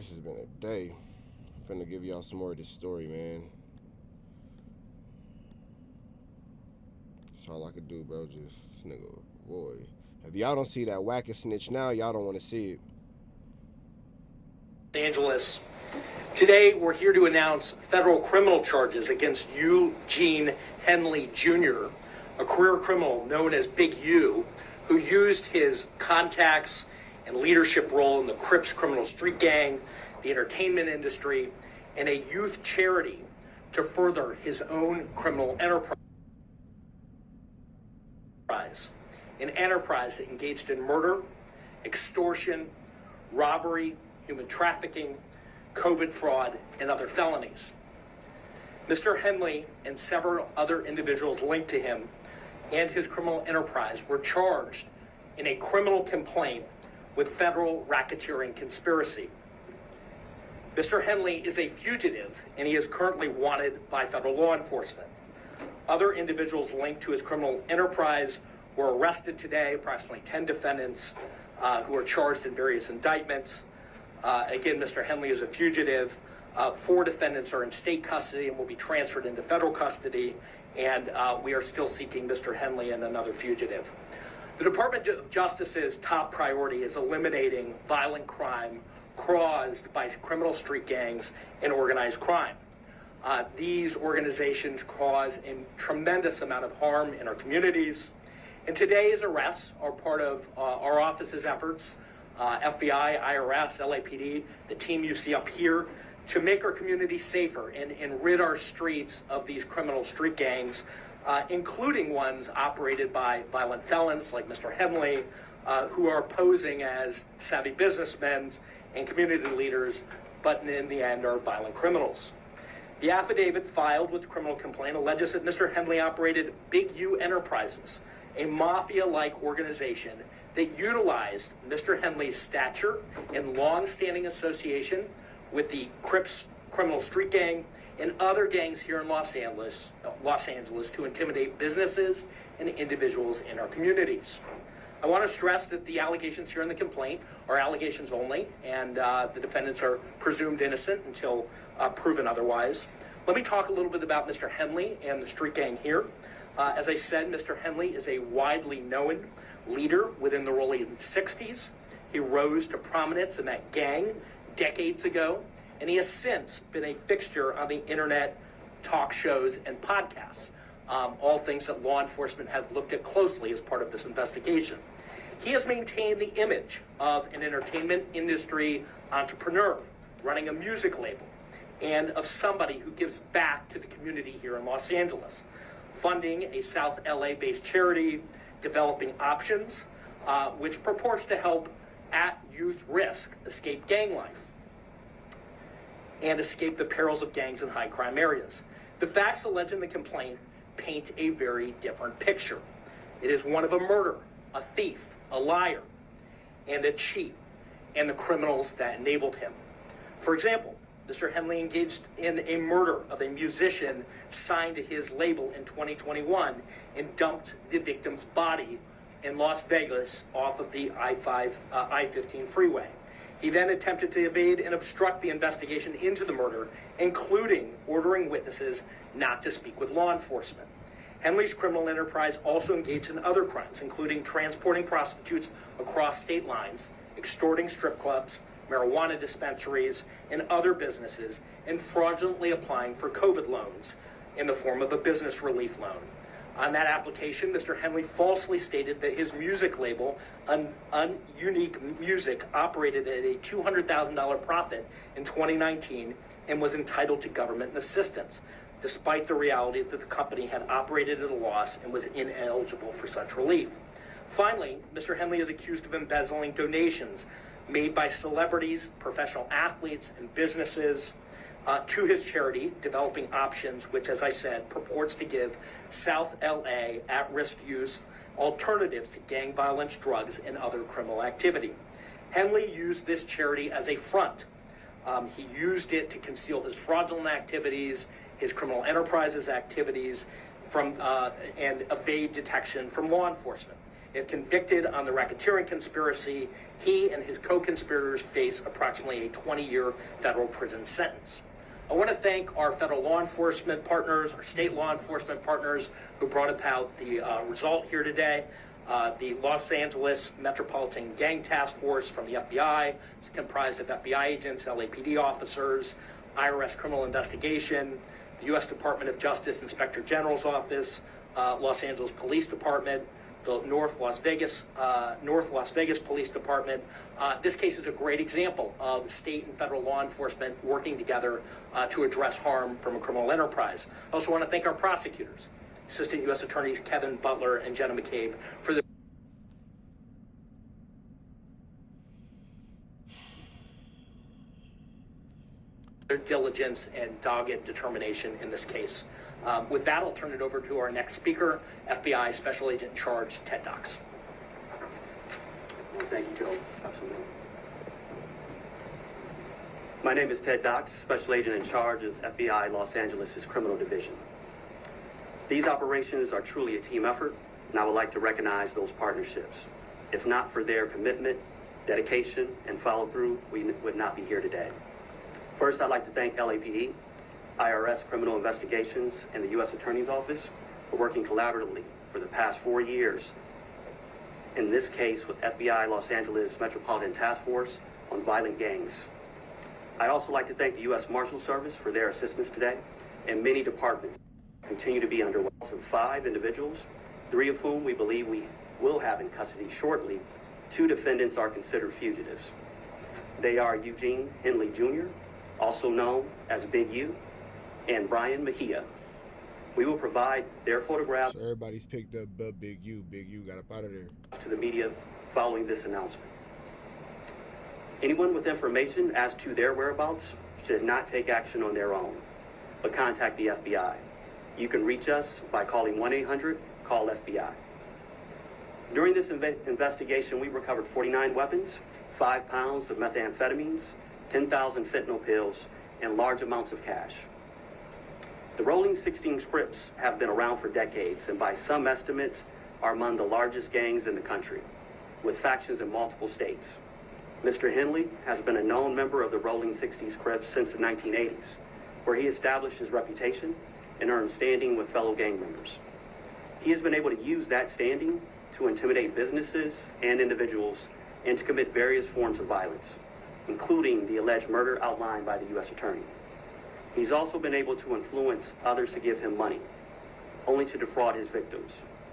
This has been a day. Finna give y'all some more of this story, man. That's all I could do, bro. Just this nigga, boy. If y'all don't see that WACK snitch now, y'all don't want to see it. Los Angeles. Today, we're here to announce federal criminal charges against Eugene Henley Jr., a career criminal known as Big U, who used his contacts and leadership role in the Crips criminal street gang, the entertainment industry, and a youth charity to further his own criminal enterprise. An enterprise that engaged in murder, extortion, robbery, human trafficking, COVID fraud, and other felonies. Mr. Henley and several other individuals linked to him and his criminal enterprise were charged in a criminal complaint with federal racketeering conspiracy. Mr. Henley is a fugitive, and he is currently wanted by federal law enforcement. Other individuals linked to his criminal enterprise were arrested today, approximately 10 defendants who are charged in various indictments. Again, Mr. Henley is a fugitive. 4 defendants are in state custody and will be transferred into federal custody, and we are still seeking Mr. Henley and another fugitive. The Department of Justice's top priority is eliminating violent crime caused by criminal street gangs and organized crime. These organizations cause a tremendous amount of harm in our communities, and today's arrests are part of our office's efforts, FBI, IRS, LAPD, the team you see up here, to make our community safer and rid our streets of these criminal street gangs, including ones operated by violent felons like Mr. Henley, who are posing as savvy businessmen and community leaders, but in the end are violent criminals. The affidavit filed with the criminal complaint alleges that Mr. Henley operated Big U Enterprises, a mafia-like organization that utilized Mr. Henley's stature and long-standing association with the Crips criminal street gang and other gangs here in Los Angeles to intimidate businesses and individuals in our communities. I want to stress that the allegations here in the complaint are allegations only, and the defendants are presumed innocent until proven otherwise. Let me talk a little bit about Mr. Henley and the street gang here. As I said, Mr. Henley is a widely known leader within the early 60s. He rose to prominence in that gang decades ago, and he has since been a fixture on the internet talk shows and podcasts, all things that law enforcement have looked at closely as part of this investigation. He has maintained the image of an entertainment industry entrepreneur running a music label and of somebody who gives back to the community here in Los Angeles, funding a South LA-based charity, developing options, which purports to help at-youth risk escape gang life and escape the perils of gangs in high-crime areas. The facts alleged in the complaint paint a very different picture. It is one of a murderer, a thief, a liar, and a cheat, and the criminals that enabled him. For example, Mr. Henley engaged in a murder of a musician signed to his label in 2021 and dumped the victim's body in Las Vegas off of the I-15 freeway. He then attempted to evade and obstruct the investigation into the murder, including ordering witnesses not to speak with law enforcement. Henley's criminal enterprise also engaged in other crimes, including transporting prostitutes across state lines, extorting strip clubs, marijuana dispensaries, and other businesses, and fraudulently applying for COVID loans in the form of a business relief loan. On that application, Mr. Henley falsely stated that his music label, Unique Music, operated at a $200,000 profit in 2019 and was entitled to government assistance, despite the reality that the company had operated at a loss and was ineligible for such relief. Finally, Mr. Henley is accused of embezzling donations made by celebrities, professional athletes, and businesses to his charity, Developing Options, which, as I said, purports to give South LA at-risk youth alternatives to gang violence, drugs, and other criminal activity. Henley used this charity as a front. He used it to conceal his fraudulent activities, his criminal enterprises activities, and evade detection from law enforcement. If convicted on the racketeering conspiracy, He and his co-conspirators face approximately a 20-year federal prison sentence. I want to thank our federal law enforcement partners, our state law enforcement partners who brought about the result here today. The Los Angeles Metropolitan Gang Task Force from the FBI. It's comprised of FBI agents, LAPD officers, IRS Criminal Investigation, the U.S. Department of Justice Inspector General's Office, Los Angeles Police Department, the North Las Vegas Police Department. This case is a great example of state and federal law enforcement working together to address harm from a criminal enterprise. I also want to thank our prosecutors, Assistant U.S. Attorneys Kevin Butler and Jenna McCabe, for their diligence and dogged determination in this case. With that, I'll turn it over to our next speaker, FBI Special Agent in Charge, Ted Dox. Thank you, Joe. Absolutely. My name is Ted Dox, Special Agent in Charge of FBI Los Angeles' Criminal Division. These operations are truly a team effort, and I would like to recognize those partnerships. If not for their commitment, dedication, and follow-through, we would not be here today. First, I'd like to thank LAPD, IRS Criminal Investigations, and the U.S. Attorney's Office for working collaboratively for the past 4 years, in this case with FBI Los Angeles Metropolitan Task Force on violent gangs. I'd also like to thank the U.S. Marshal Service for their assistance today, and many departments continue to be under watch of 5 individuals, 3 of whom we believe we will have in custody shortly. 2 defendants are considered fugitives. They are Eugene Henley Jr., also known as Big U, and Brian Mejia. We will provide their photographs. So everybody's picked up but Big U. Big U got up out of there. To the media following this announcement. Anyone with information as to their whereabouts should not take action on their own, but contact the FBI. You can reach us by calling 1-800-CALL-FBI. During this investigation, we recovered 49 weapons, 5 pounds of methamphetamines, 10,000 fentanyl pills, and large amounts of cash. The Rolling 16 Crips have been around for decades, and by some estimates are among the largest gangs in the country, with factions in multiple states. Mr. Henley has been a known member of the Rolling 60s Crips since the 1980s, where he established his reputation and earned standing with fellow gang members. He has been able to use that standing to intimidate businesses and individuals and to commit various forms of violence, including the alleged murder outlined by the U.S. Attorney. He's also been able to influence others to give him money, only to defraud his victims,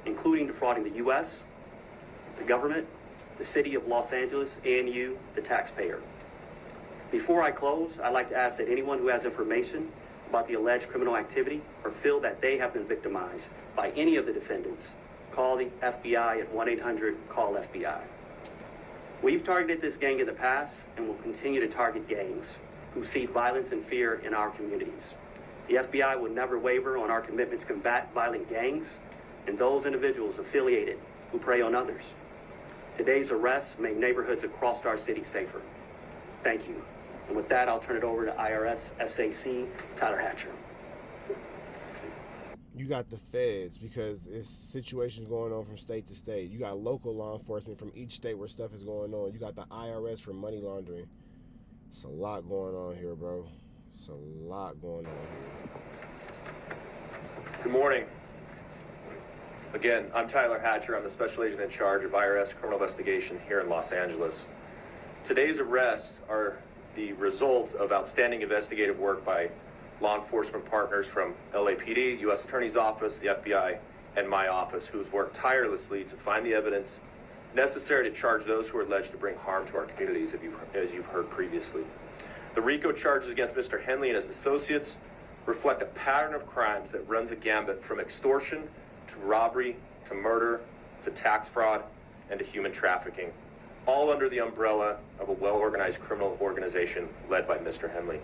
including defrauding the U.S., the government, the city of Los Angeles, and you, the taxpayer. Before I close, I'd like to ask that anyone who has information about the alleged criminal activity or feel that they have been victimized by any of the defendants, call the FBI at 1-800-CALL-FBI. We've targeted this gang in the past and will continue to target gangs who seed violence and fear in our communities. The FBI will never waver on our commitment to combat violent gangs and those individuals affiliated who prey on others. Today's arrests make neighborhoods across our city safer. Thank you. And with that, I'll turn it over to IRS SAC Tyler Hatcher. You got the feds because it's situations going on from state to state. You got local law enforcement from each state where stuff is going on. You got the IRS for money laundering. It's a lot going on here, bro. It's a lot going on here. Good morning. Again, I'm Tyler Hatcher. I'm the Special Agent in Charge of IRS Criminal Investigation here in Los Angeles. Today's arrests are the result of outstanding investigative work by law enforcement partners from LAPD, U.S. Attorney's Office, the FBI, and my office, who've worked tirelessly to find the evidence necessary to charge those who are alleged to bring harm to our communities, as you've heard previously. The Rico charges against Mr. Henley and his associates reflect a pattern of crimes that runs a gambit from extortion to robbery to murder to tax fraud and to human trafficking, all under the umbrella of a well-organized criminal organization led by Mr. Henley.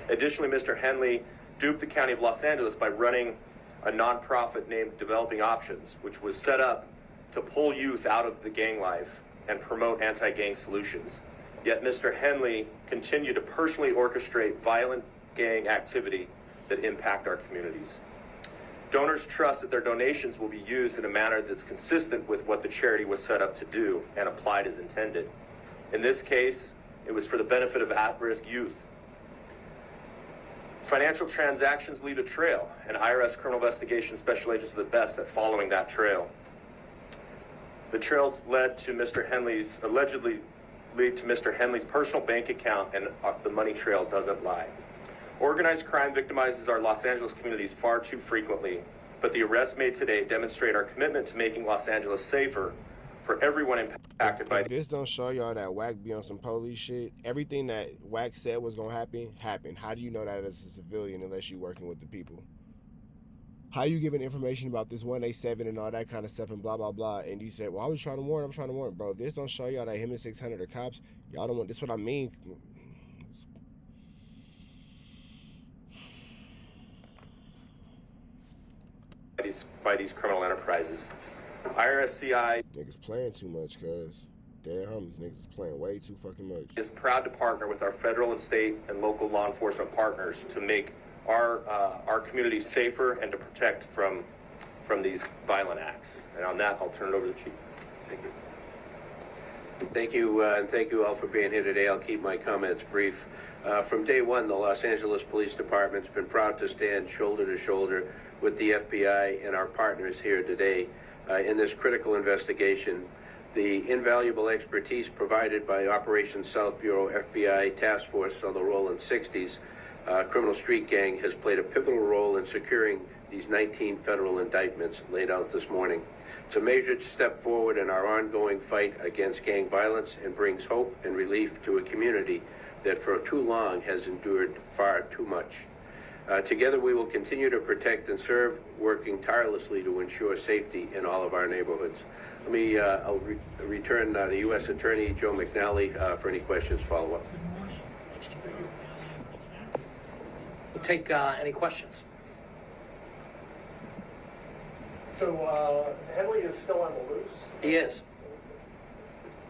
Additionally, Mr. Henley duped the County of Los Angeles by running a nonprofit named Developing Options, which was set up to pull youth out of the gang life and promote anti-gang solutions. Yet Mr. Henley continued to personally orchestrate violent gang activity that impact our communities. Donors trust that their donations will be used in a manner that's consistent with what the charity was set up to do and applied as intended. In this case, it was for the benefit of at-risk youth. Financial transactions leave a trail, and IRS criminal investigation special agents are the best at following that trail. The trails led to allegedly lead to Mr. Henley's personal bank account, and the money trail doesn't lie. Organized crime victimizes our Los Angeles communities far too frequently, but the arrests made today demonstrate our commitment to making Los Angeles safer for everyone impacted by this. Don't show y'all that WACK be on some police shit. Everything that WACK said was gonna happen, happened. How do you know that as a civilian unless you're working with the people? How you giving information about this 187 and all that kind of stuff and blah, blah, blah, and you said, well, I'm trying to warn. Bro, this don't show y'all that him and 600 are cops. Y'all don't want, this what I mean. By these criminal enterprises. IRS CI Niggas playing too much, cuz. Dead homies, niggas is playing way too fucking much. is proud to partner with our federal and state and local law enforcement partners to make our community safer and to protect from these violent acts. And on that, I'll turn it over to the Chief. Thank you. Thank you, and thank you all for being here today. I'll keep my comments brief. From day one, the Los Angeles Police Department's been proud to stand shoulder to shoulder with the FBI and our partners here today in this critical investigation. The invaluable expertise provided by Operation South Bureau FBI Task Force on the Rolling 60s criminal street gang has played a pivotal role in securing these 19 federal indictments laid out this morning. It's a major step forward in our ongoing fight against gang violence and brings hope and relief to a community that for too long has endured far too much. Together we will continue to protect and serve, working tirelessly to ensure safety in all of our neighborhoods. I'll return the U.S. Attorney Joe McNally for any questions follow-up. We'll take any questions. So Henley is still on the loose? He is.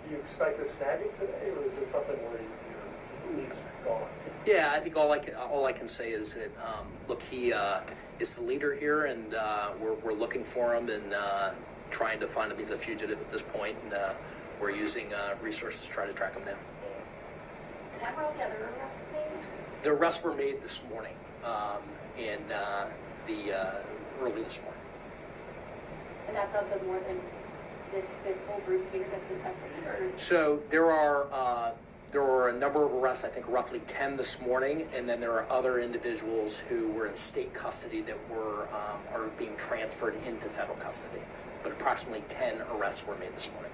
Do you expect to snag him today, or is this something where he's gone? Yeah, I think all I can say is that look, he is the leader here, and we're looking for him and trying to find him. He's a fugitive at this point, and we're using resources to try to track him down. Have all the other arrests made? The arrests were made this morning, and early this morning. And that's of the more than this whole group here that's in custody, or? So there are a number of arrests, I think roughly 10 this morning, and then there are other individuals who were in state custody that are being transferred into federal custody. But approximately 10 arrests were made this morning.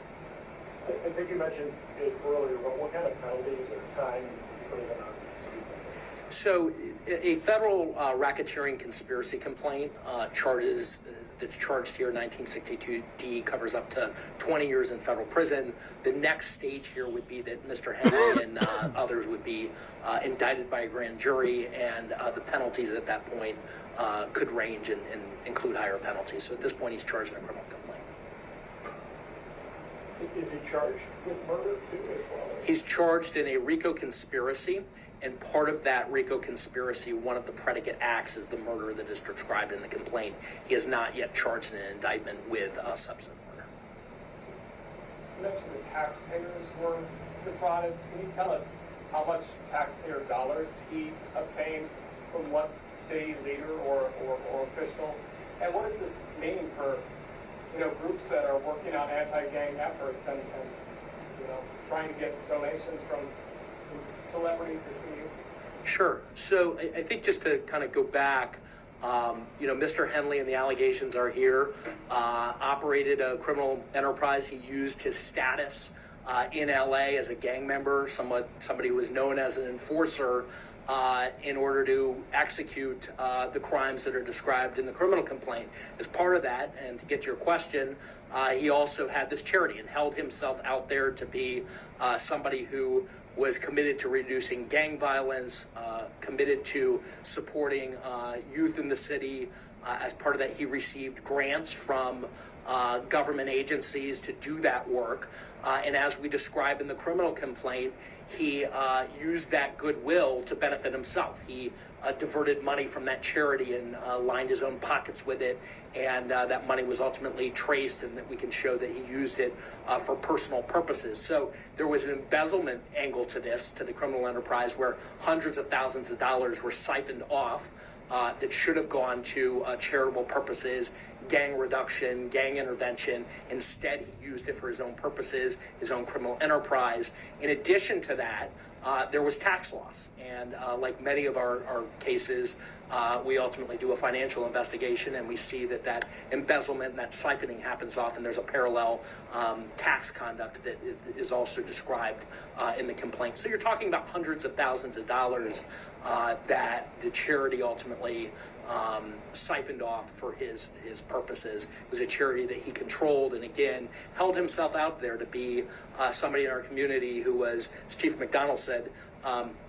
I think you mentioned it earlier, but what kind of penalties or time are you putting on? So a federal racketeering conspiracy complaint that's charged here, 1962D, covers up to 20 years in federal prison. The next stage here would be that Mr. Henley and others would be indicted by a grand jury, and the penalties at that point could range and include higher penalties. So at this point, he's charged in a criminal complaint. Is he charged with murder too as well? He's charged in a Rico conspiracy, and part of that Rico conspiracy, one of the predicate acts is the murder that is described in the complaint. He is not yet charged in an indictment with substantive murder. You mentioned the taxpayers were defrauded. Can you tell us how much taxpayer dollars he obtained from what city leader or official? And what does this mean for groups that are working on anti-gang efforts and trying to get donations from celebrities as the youth? Sure. So I think just to kind of go back, Mr. Henley and the allegations are here, operated a criminal enterprise. He used his status in LA as a gang member, somebody who was known as an enforcer, in order to execute the crimes that are described in the criminal complaint. As part of that, and to get to your question, he also had this charity and held himself out there to be somebody who was committed to reducing gang violence, committed to supporting youth in the city. As part of that, he received grants from government agencies to do that work. And as we describe in the criminal complaint, he used that goodwill to benefit himself. He diverted money from that charity and lined his own pockets with it, and that money was ultimately traced, and that we can show that he used it for personal purposes. So there was an embezzlement angle to this, to the criminal enterprise, where hundreds of thousands of dollars were siphoned off that should have gone to charitable purposes, gang reduction, gang intervention. Instead, he used it for his own purposes, his own criminal enterprise. In addition to that, there was tax loss. And like many of our cases, we ultimately do a financial investigation, and we see that that embezzlement and that siphoning happens often. There's a parallel tax conduct that is also described in the complaint. So you're talking about hundreds of thousands of dollars that the charity ultimately siphoned off for his purposes. It was a charity that he controlled, and again, held himself out there to be somebody in our community who was, as Chief McDonald said,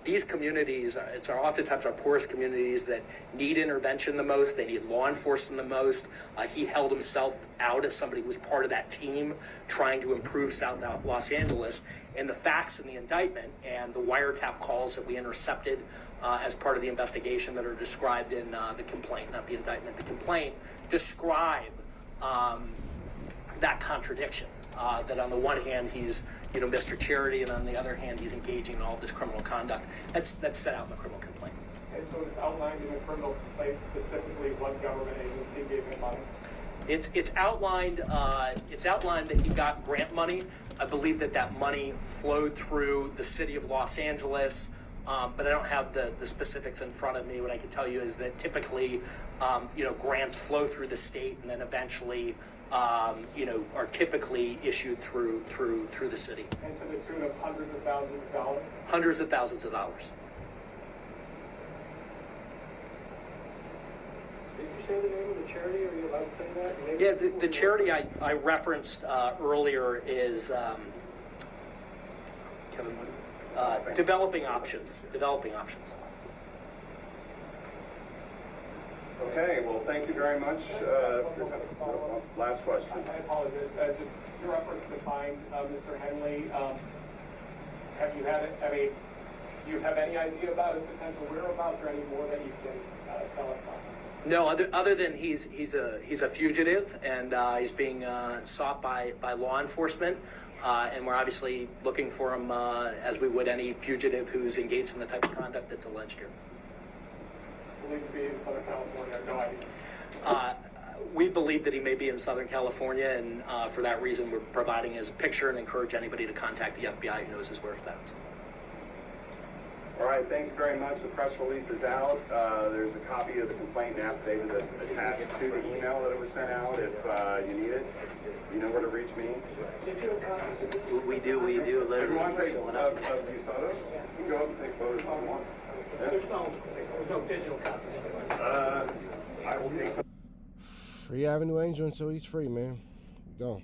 these communities, are oftentimes our poorest communities that need intervention the most. They need law enforcement the most. He held himself out as somebody who was part of that team trying to improve South Los Angeles. And the facts in the indictment and the wiretap calls that we intercepted as part of the investigation that are described in the complaint, not the indictment, the complaint, describe that contradiction. That on the one hand, he's Mr. Charity, and on the other hand, he's engaging in all this criminal conduct. That's set out in the criminal complaint. And so it's outlined in the criminal complaint specifically what government agency gave him money? It's outlined that he got grant money. I believe that money flowed through the city of Los Angeles, but I don't have the specifics in front of me. What I can tell you is that typically, grants flow through the state and then eventually, are typically issued through the city. And to the tune of hundreds of thousands of dollars? Hundreds of thousands of dollars. Did you say the name of the charity? Are you allowed to say that? Maybe Yeah, the charity I referenced earlier is Kevin, Developing Options. Developing Options. Okay, well, thank you very much. Last question. I apologize. Just your efforts to find Mr. Henley. Do you have any idea about his potential whereabouts, or any more that you can tell us on this? No, other than he's a fugitive, and he's being sought by law enforcement, and we're obviously looking for him as we would any fugitive who's engaged in the type of conduct that's alleged here. Believed to be in Southern California. I have no idea. We believe that he may be in Southern California, and for that reason, we're providing his picture and encourage anybody to contact the FBI who knows his whereabouts. All right, thank you very much. The press release is out. There's a copy of the complaint and affidavit that's attached to the email that it was sent out. If you need it, you know where to reach me. We do If you literally. want to take of these photos, you can go up and take photos if you want. There's no digital copies. I will take some. Free Avenue Angel until he's free, man. Go.